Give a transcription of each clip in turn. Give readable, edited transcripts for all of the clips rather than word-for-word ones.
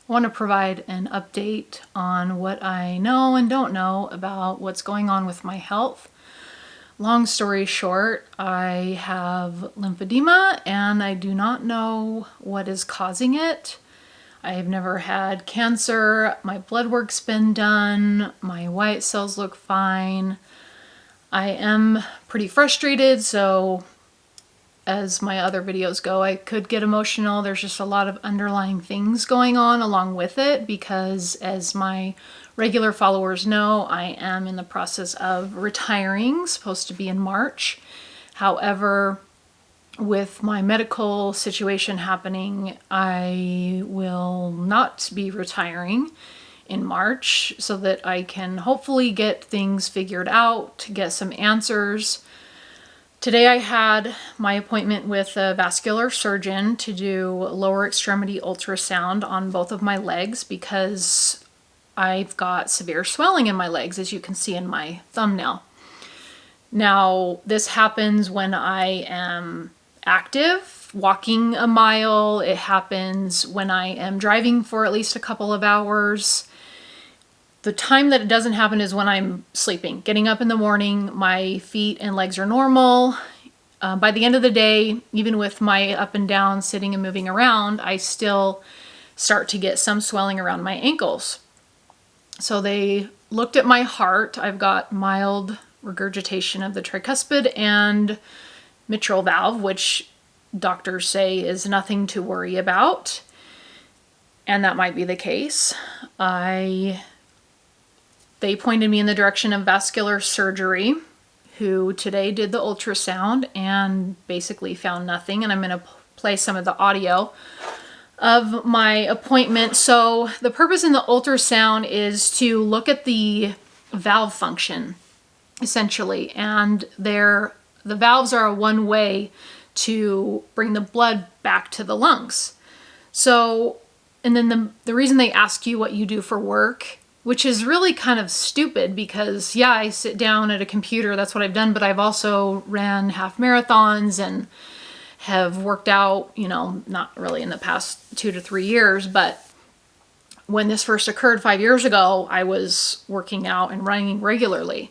I want to provide an update on what I know and don't know about what's going on with my health. Long story short, I have lymphedema and I do not know what is causing it. I've never had cancer. My blood work's been done. My white cells look fine. I am pretty frustrated, so as my other videos go, I could get emotional. There's just a lot of underlying things going on along with it because, as my regular followers know, I am in the process of retiring, supposed to be in March. However, with my medical situation happening, I will not be retiring in March so that I can hopefully get things figured out, get some answers. Today I had my appointment with a vascular surgeon to do lower extremity ultrasound on both of my legs because I've got severe swelling in my legs, as you can see in my thumbnail. Now, this happens when I am active, walking a mile. It happens when I am driving for at least a couple of hours. The time that it doesn't happen is when I'm sleeping. Getting up in the morning, my feet and legs are normal. By the end of the day, even with my up and down, sitting and moving around, I still start to get some swelling around my ankles. So they looked at my heart. I've got mild regurgitation of the tricuspid and mitral valve, which doctors say is nothing to worry about. And that might be the case. They pointed me in the direction of vascular surgery, who today did the ultrasound and basically found nothing. And I'm going to play some of the audio of my appointment. So the purpose in the ultrasound is to look at the valve function, essentially. And the valves are one way to bring the blood back to the lungs. So, and then the reason they ask you what you do for work, which is really kind of stupid because, yeah, I sit down at a computer, that's what I've done, but I've also ran half marathons and have worked out, not really in the past 2 to 3 years, but when this first occurred 5 years ago, I was working out and running regularly.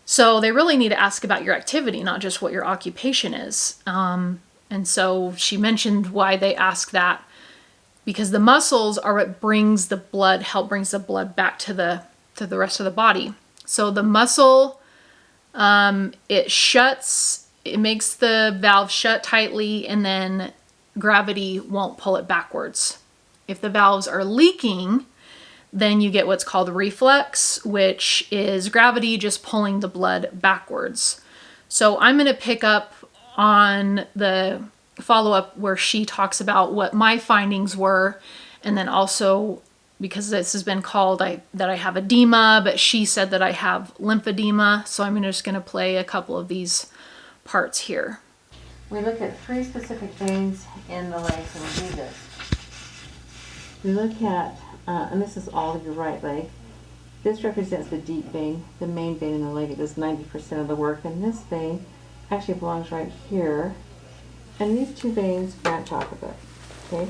So they really need to ask about your activity, not just what your occupation is. And so she mentioned why they ask that. Because the muscles are what brings the blood back to the rest of the body. So the muscle, it makes the valve shut tightly, and then gravity won't pull it backwards. If the valves are leaking, then you get what's called reflux, which is gravity just pulling the blood backwards. So I'm going to pick up on the follow-up where she talks about what my findings were, and then also, because this has been called that I have edema, but she said that I have lymphedema, so I'm just going to play a couple of these parts here. We look at 3 specific veins in the legs, and we do this. We look at, and this is all of your right leg. This represents the deep vein, the main vein in the leg. It does 90% of the work, and this vein actually belongs right here. And these 2 veins branch off of it, okay?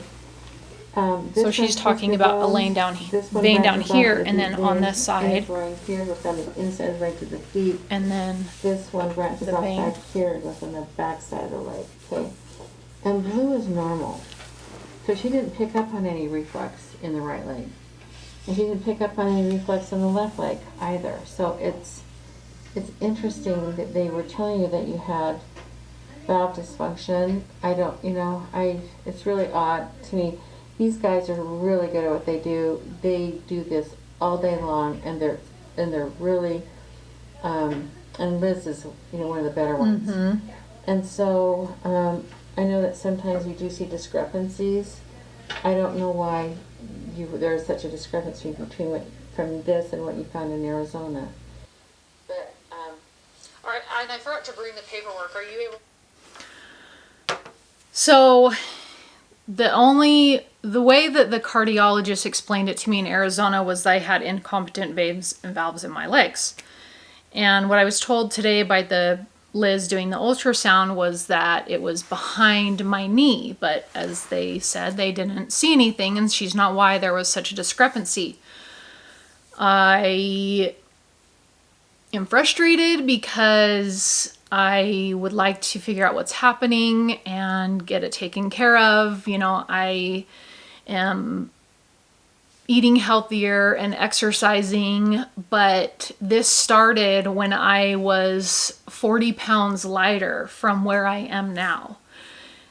So she's talking about a vein down here, and then on this side. Here goes down the inside right to the feet. And then this one branches off back here, it goes on the back side of the leg, okay? And blue is normal. So she didn't pick up on any reflux in the right leg. And she didn't pick up on any reflux in the left leg either. So it's interesting that they were telling you that you had valve dysfunction. It's really odd to me. These guys are really good at what they do. They do this all day long, and they're really, and Liz is one of the better ones. Mm-hmm. And so I know that sometimes you do see discrepancies. I don't know why there is such a discrepancy between from this and what you found in Arizona. But all right, and I forgot to bring the paperwork. Are you able? So the way that the cardiologist explained it to me in Arizona was I had incompetent valves in my legs. And what I was told today by the Liz doing the ultrasound was that it was behind my knee, but as they said, they didn't see anything, and she's not why there was such a discrepancy. I am frustrated because I would like to figure out what's happening and get it taken care of. I am eating healthier and exercising, but this started when I was 40 pounds lighter from where I am now.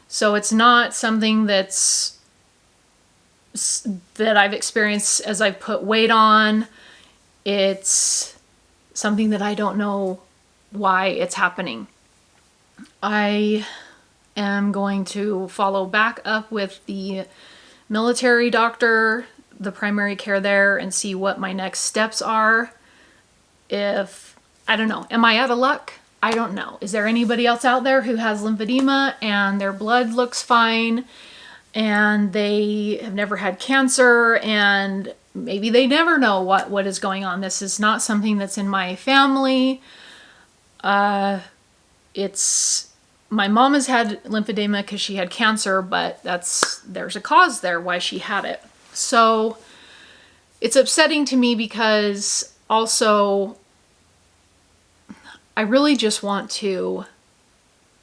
So it's not something that I've experienced as I've put weight on. It's something that I don't know why it's happening. I am going to follow back up with the military doctor, the primary care there, and see what my next steps are. I don't know, am I out of luck? I don't know. Is there anybody else out there who has lymphedema and their blood looks fine and they have never had cancer and maybe they never know what is going on? This is not something that's in my family. My mom has had lymphedema because she had cancer, but there's a cause there why she had it. So it's upsetting to me because also I really just want to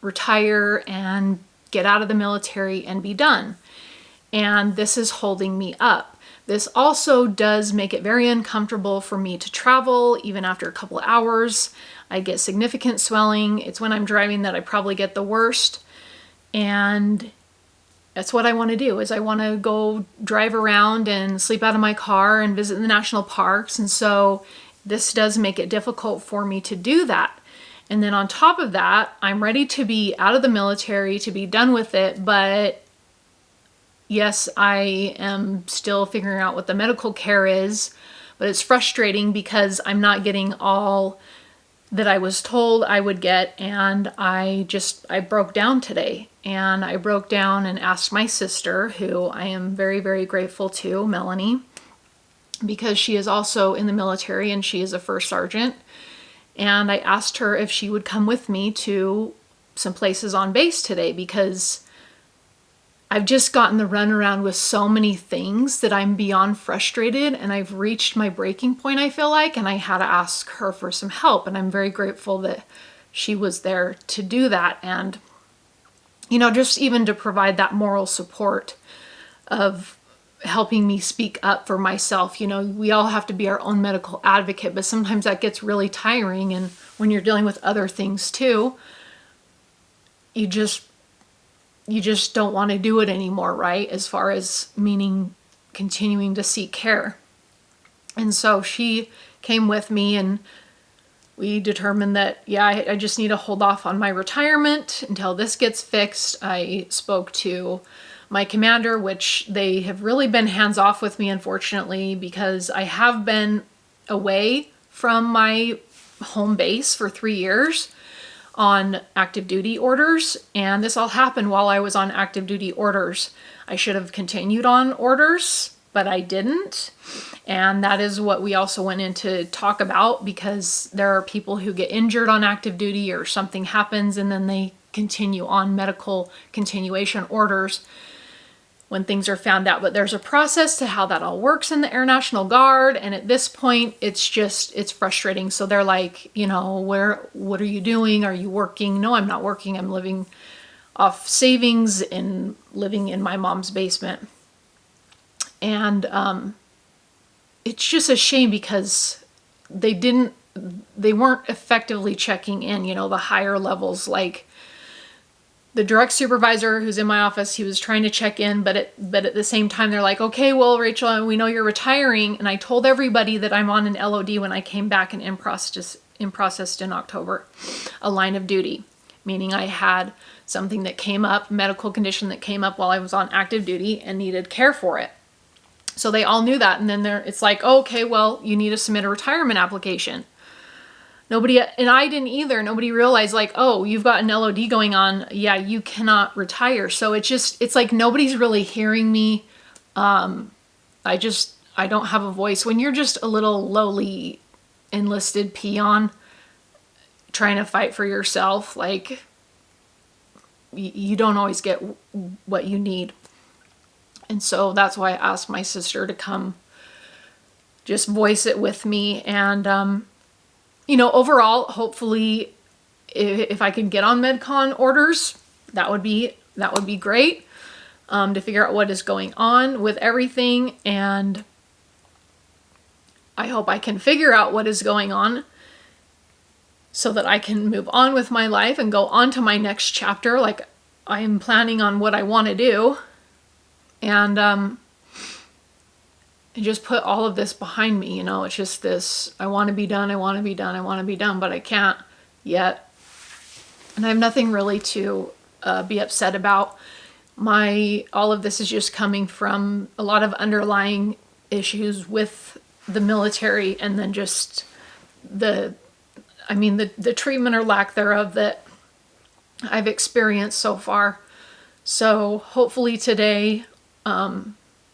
retire and get out of the military and be done. And this is holding me up. This also does make it very uncomfortable for me to travel, even after a couple of hours. I get significant swelling. It's when I'm driving that I probably get the worst. And that's what I want to do, is I want to go drive around and sleep out of my car and visit the national parks. And so this does make it difficult for me to do that. And then on top of that, I'm ready to be out of the military, to be done with it. But yes, I am still figuring out what the medical care is, but it's frustrating because I'm not getting all that I was told I would get. And I broke down today, and I broke down and asked my sister, who I am very, very grateful to, Melanie, because she is also in the military and she is a first sergeant. And I asked her if she would come with me to some places on base today, because I've just gotten the runaround with so many things that I'm beyond frustrated, and I've reached my breaking point, I feel like, and I had to ask her for some help. And I'm very grateful that she was there to do that. And, just even to provide that moral support of helping me speak up for myself. We all have to be our own medical advocate, but sometimes that gets really tiring. And when you're dealing with other things too, you just don't want to do it anymore, right? As far as meaning continuing to seek care. And so she came with me, and we determined that, I just need to hold off on my retirement until this gets fixed. I spoke to my commander, which they have really been hands off with me, unfortunately, because I have been away from my home base for 3 years on active duty orders. And this all happened while I was on active duty orders. I should have continued on orders, but I didn't. And that is what we also went in to talk about, because there are people who get injured on active duty or something happens and then they continue on medical continuation orders when things are found out. But there's a process to how that all works in the Air National Guard. And at this point, it's frustrating. So they're like, what are you doing? Are you working? No, I'm not working. I'm living off savings and living in my mom's basement. And it's just a shame because they weren't effectively checking in, the higher levels. Like the direct supervisor who's in my office, he was trying to check in, but at the same time, they're like, okay, well, Rachel, we know you're retiring. And I told everybody that I'm on an LOD when I came back and in processed in October, a line of duty, meaning I had something that came up, medical condition that came up while I was on active duty and needed care for it. So they all knew that. And then it's like, oh, okay, well, you need to submit a retirement application. Nobody, and I didn't either. Nobody realized, like, oh, you've got an LOD going on. Yeah, you cannot retire. So it's like nobody's really hearing me. I don't have a voice. When you're just a little lowly enlisted peon, trying to fight for yourself, like you don't always get what you need. And so that's why I asked my sister to come just voice it with me. And, overall, hopefully, if I can get on MedCon orders, that would be great, to figure out what is going on with everything. And I hope I can figure out what is going on so that I can move on with my life and go on to my next chapter. Like, I am planning on what I want to do. And just put all of this behind me. It's just this, I want to be done, but I can't yet. And I have nothing really to be upset about. All of this is just coming from a lot of underlying issues with the military, and then just the treatment or lack thereof that I've experienced so far. So hopefully today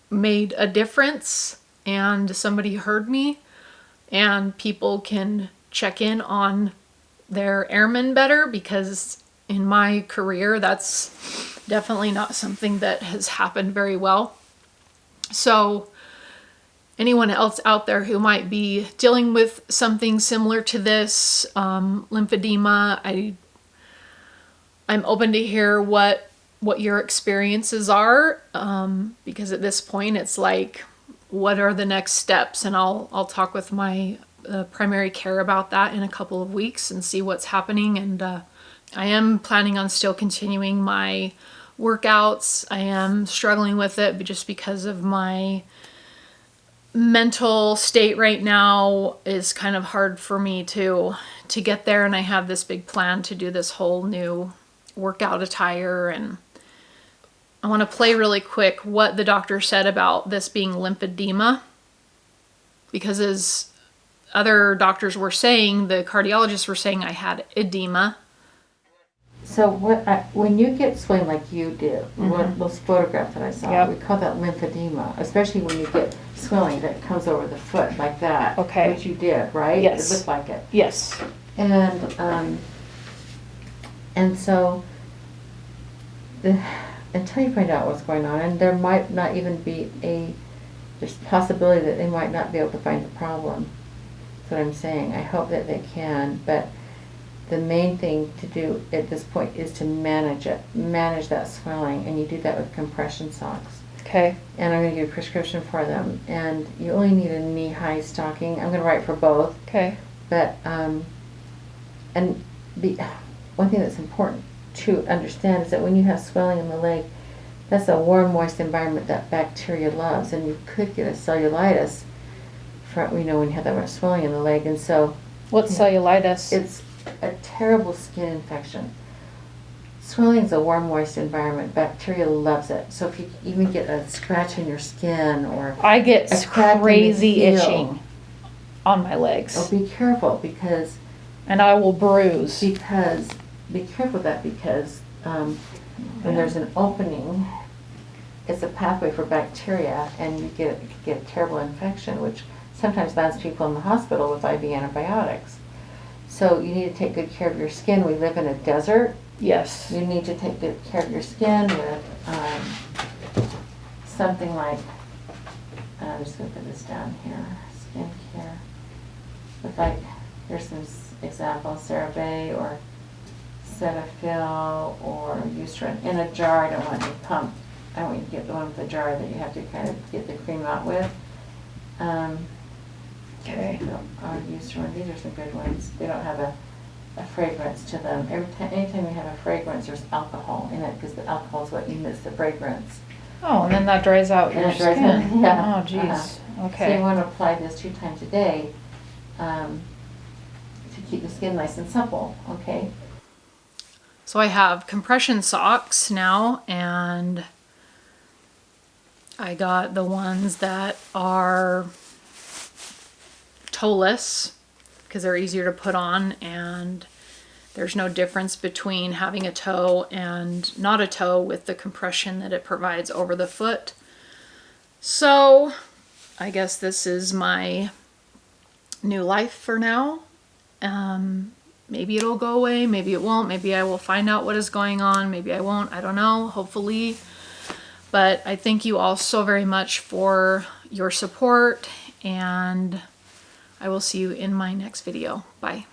made a difference and somebody heard me, and people can check in on their airmen better, because in my career that's definitely not something that has happened very well. So anyone else out there who might be dealing with something similar to this, lymphedema, I'm open to hear what your experiences are, because at this point it's like, what are the next steps? And I'll talk with my primary care about that in a couple of weeks and see what's happening. And I am planning on still continuing my workouts. I am struggling with it just because of my mental state right now is kind of hard for me to get there. And I have this big plan to do this whole new workout attire. And I want to play really quick what the doctor said about this being lymphedema, because as other doctors were saying, the cardiologists were saying I had edema. So when you get swelling like you did, those photographs that I saw, we call that lymphedema, especially when you get swelling that comes over the foot like that. Okay. Which you did, right? Yes. It looked like it. Yes. And so until you find out what's going on, and there might not even be there's a possibility that they might not be able to find the problem. That's what I'm saying. I hope that they can, but the main thing to do at this point is to manage that swelling, and you do that with compression socks. Okay. And I'm going to give you a prescription for them, and you only need a knee-high stocking. I'm going to write for both. Okay. But one thing that's important to understand is that when you have swelling in the leg, that's a warm, moist environment that bacteria loves, and you could get a cellulitis when you have that much swelling in the leg. And so, what's cellulitis? It's a terrible skin infection. Swelling is a warm, moist environment. Bacteria loves it. So if you even get a scratch in your skin, or I get crazy itching on my legs. Oh, be careful, because and I will bruise. Be careful with that, because when there's an opening, it's a pathway for bacteria, and you get a terrible infection, which sometimes lands people in the hospital with IV antibiotics. So you need to take good care of your skin. We live in a desert. Yes. You need to take good care of your skin with something like, I'm just going to put this down here, skincare. With here's some examples, CeraVe or Cetaphil or Eucerin in a jar. I don't want you to pump. I want you to get the one with the jar that you have to kind of get the cream out with. Okay. Eucerin, these are some good ones. They don't have a fragrance to them. Anytime you have a fragrance, there's alcohol in it, because the alcohol is what emits the fragrance. Oh, and then that dries out your skin. Yeah. Oh, jeez. Okay. So you want to apply this 2 times a day to keep the skin nice and supple. Okay. So I have compression socks now, and I got the ones that are toeless because they're easier to put on, and there's no difference between having a toe and not a toe with the compression that it provides over the foot. So I guess this is my new life for now. Maybe it'll go away, maybe it won't, maybe I will find out what is going on, maybe I won't, I don't know, hopefully. But I thank you all so very much for your support, and I will see you in my next video. Bye.